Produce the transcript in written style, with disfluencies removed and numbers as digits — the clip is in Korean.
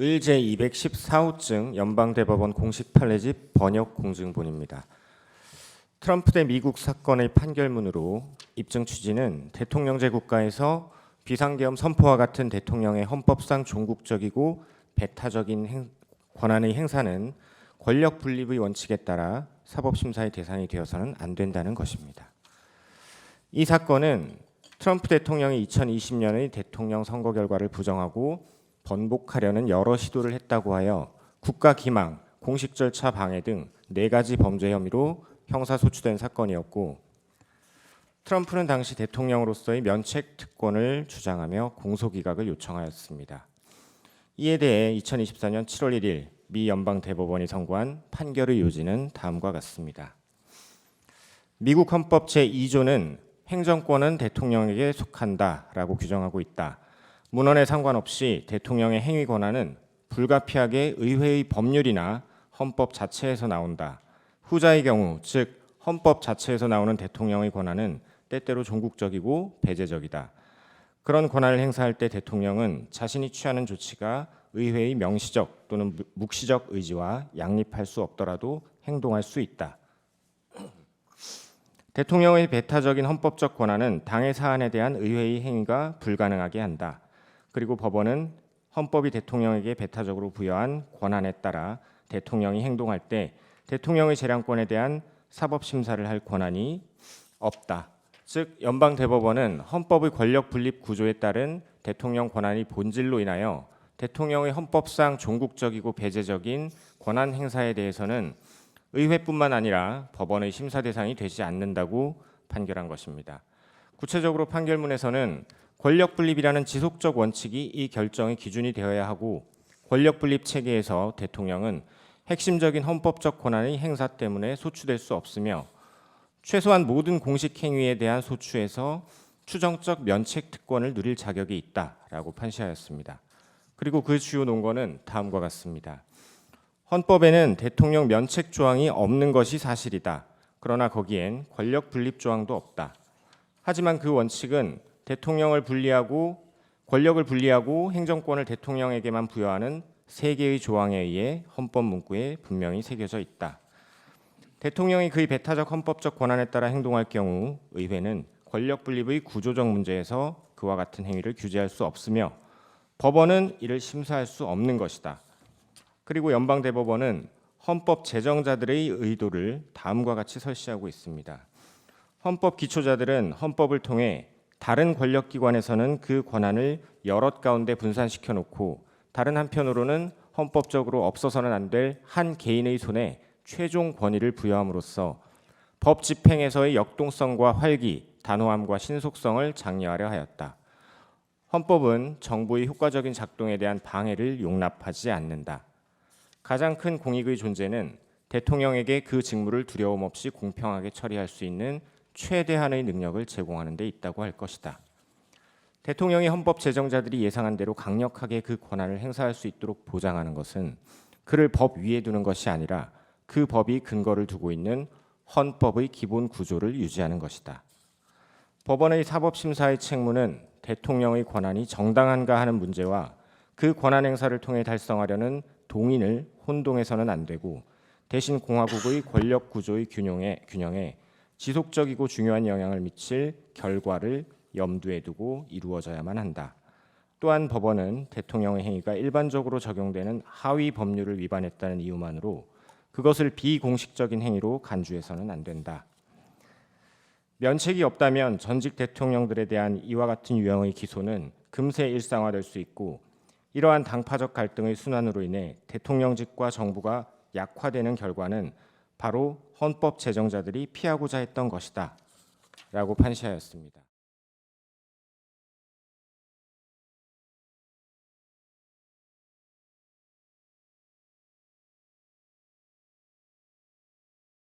을 제214호증 연방대법원 공식 판례집 번역 공증본입니다. 트럼프 대 미국 사건의 판결문으로 입증 취지는 대통령제 국가에서 비상계엄 선포와 같은 대통령의 헌법상 종국적이고 배타적인 권한의 행사는 권력 분립의 원칙에 따라 사법심사의 대상이 되어서는 안 된다는 것입니다. 이 사건은 트럼프 대통령이 2020년의 대통령 선거 결과를 부정하고 번복하려는 여러 시도를 했다고 하여 국가 기망, 공식 절차 방해 등 4가지 범죄 혐의로 형사소추된 사건이었고, 트럼프는 당시 대통령으로서의 면책 특권을 주장하며 공소기각을 요청하였습니다. 이에 대해 2024년 7월 1일 미 연방대법원이 선고한 판결의 요지는 다음과 같습니다. 미국 헌법 제2조는 행정권은 대통령에게 속한다라고 규정하고 있다. 문헌에 상관없이 대통령의 행위 권한은 불가피하게 의회의 법률이나 헌법 자체에서 나온다. 후자의 경우, 즉 헌법 자체에서 나오는 대통령의 권한은 때때로 종국적이고 배제적이다. 그런 권한을 행사할 때 대통령은 자신이 취하는 조치가 의회의 명시적 또는 묵시적 의지와 양립할 수 없더라도 행동할 수 있다. 대통령의 배타적인 헌법적 권한은 당의 사안에 대한 의회의 행위가 불가능하게 한다. 그리고 법원은 헌법이 대통령에게 배타적으로 부여한 권한에 따라 대통령이 행동할 때 대통령의 재량권에 대한 사법심사를 할 권한이 없다. 즉 연방대법원은 헌법의 권력 분립 구조에 따른 대통령 권한의 본질로 인하여 대통령의 헌법상 종국적이고 배제적인 권한 행사에 대해서는 의회뿐만 아니라 법원의 심사 대상이 되지 않는다고 판결한 것입니다. 구체적으로 판결문에서는 권력 분립이라는 지속적 원칙이 이 결정의 기준이 되어야 하고, 권력 분립 체계에서 대통령은 핵심적인 헌법적 권한의 행사 때문에 소추될 수 없으며 최소한 모든 공식 행위에 대한 소추에서 추정적 면책 특권을 누릴 자격이 있다라고 판시하였습니다. 그리고 그 주요 논거는 다음과 같습니다. 헌법에는 대통령 면책 조항이 없는 것이 사실이다. 그러나 거기엔 권력 분립 조항도 없다. 하지만 그 원칙은 대통령을 분리하고 권력을 분리하고 행정권을 대통령에게만 부여하는 3개의 조항에 의해 헌법 문구에 분명히 새겨져 있다. 대통령이 그의 배타적 헌법적 권한에 따라 행동할 경우 의회는 권력 분립의 구조적 문제에서 그와 같은 행위를 규제할 수 없으며 법원은 이를 심사할 수 없는 것이다. 그리고 연방대법원은 헌법 제정자들의 의도를 다음과 같이 설시하고 있습니다. 헌법 기초자들은 헌법을 통해 다른 권력기관에서는 그 권한을 여럿 가운데 분산시켜 놓고 다른 한편으로는 헌법적으로 없어서는 안 될 한 개인의 손에 최종 권위를 부여함으로써 법 집행에서의 역동성과 활기, 단호함과 신속성을 장려하려 하였다. 헌법은 정부의 효과적인 작동에 대한 방해를 용납하지 않는다. 가장 큰 공익의 존재는 대통령에게 그 직무를 두려움 없이 공평하게 처리할 수 있는 최대한의 능력을 제공하는 데 있다고 할 것이다. 대통령이 헌법 제정자들이 예상한 대로 강력하게 그 권한을 행사할 수 있도록 보장하는 것은 그를 법 위에 두는 것이 아니라 그 법이 근거를 두고 있는 헌법의 기본 구조를 유지하는 것이다. 법원의 사법심사의 책무는 대통령의 권한이 정당한가 하는 문제와 그 권한 행사를 통해 달성하려는 동인을 혼동해서는 안 되고 대신 공화국의 권력 구조의 균형에 지속적이고 중요한 영향을 미칠 결과를 염두에 두고 이루어져야만 한다. 또한 법원은 대통령의 행위가 일반적으로 적용되는 하위 법률을 위반했다는 이유만으로 그것을 비공식적인 행위로 간주해서는 안 된다. 면책이 없다면 전직 대통령들에 대한 이와 같은 유형의 기소는 금세 일상화될 수 있고 이러한 당파적 갈등의 순환으로 인해 대통령직과 정부가 약화되는 결과는 바로 헌법 제정자들이 피하고자 했던 것이다 라고 판시하였습니다.